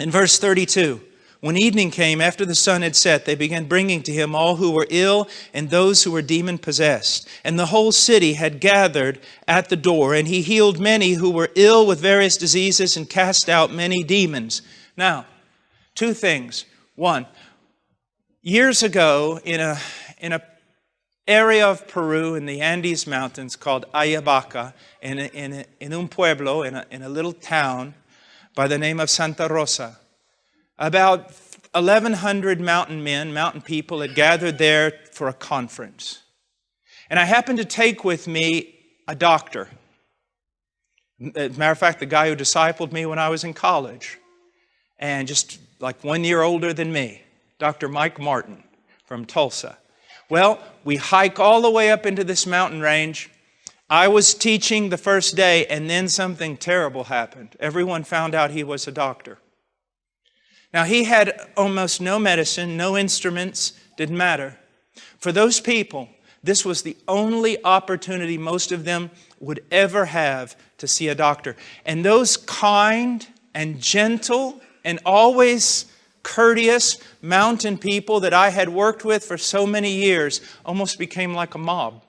In verse 32, when evening came, after the sun had set, they began bringing to him all who were ill and those who were demon-possessed. And the whole city had gathered at the door, and he healed many who were ill with various diseases and cast out many demons. Now, two things. One, years ago in a area of Peru in the Andes Mountains called Ayabaca, in un pueblo, in a little town by the name of Santa Rosa, about 1,100 mountain people had gathered there for a conference. And I happened to take with me a doctor. As a matter of fact, the guy who discipled me when I was in college, and just like 1 year older than me, Dr. Mike Martin from Tulsa. Well, we hike all the way up into this mountain range. I was teaching the first day, and then something terrible happened. Everyone found out he was a doctor. Now, he had almost no medicine, no instruments, didn't matter. For those people, this was the only opportunity most of them would ever have to see a doctor. And those kind and gentle and always courteous mountain people that I had worked with for so many years almost became like a mob.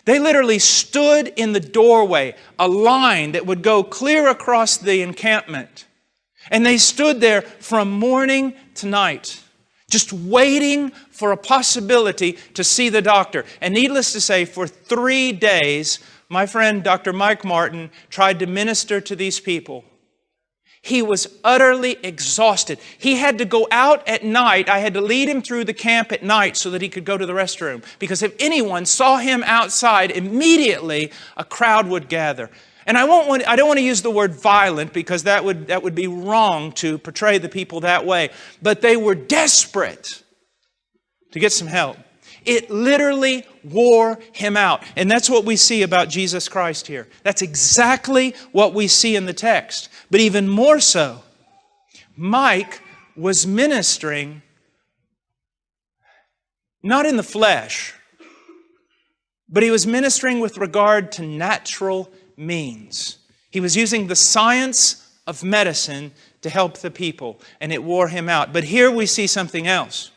They literally stood in the doorway, a line that would go clear across the encampment. And they stood there from morning to night, just waiting for a possibility to see the doctor. And needless to say, for 3 days, my friend Dr. Mike Martin tried to minister to these people. He was utterly exhausted. He had to go out at night. I had to lead him through the camp at night so that he could go to the restroom. Because if anyone saw him outside, immediately a crowd would gather. And I don't want to use the word violent because that would be wrong to portray the people that way. But they were desperate to get some help. It literally wore him out. And that's what we see about Jesus Christ here. That's exactly what we see in the text. But even more so, Mike was ministering not in the flesh, but he was ministering with regard to natural means. He was using the science of medicine to help the people, and it wore him out. But here we see something else.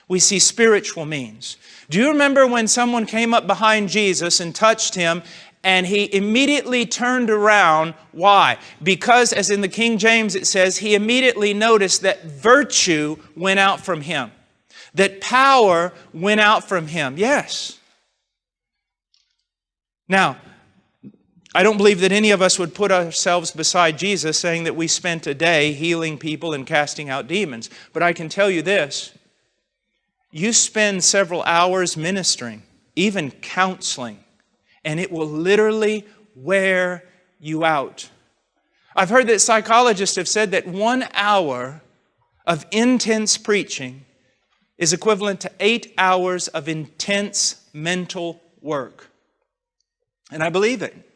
We see spiritual means. Do you remember when someone came up behind Jesus and touched him, and he immediately turned around? Why? Because, as in the King James it says, he immediately noticed that virtue went out from him, that power went out from him. Yes. Now, I don't believe that any of us would put ourselves beside Jesus saying that we spent a day healing people and casting out demons. But I can tell you this. You spend several hours ministering, even counseling, and it will literally wear you out. I've heard that psychologists have said that 1 hour of intense preaching is equivalent to 8 hours of intense mental work. And I believe it.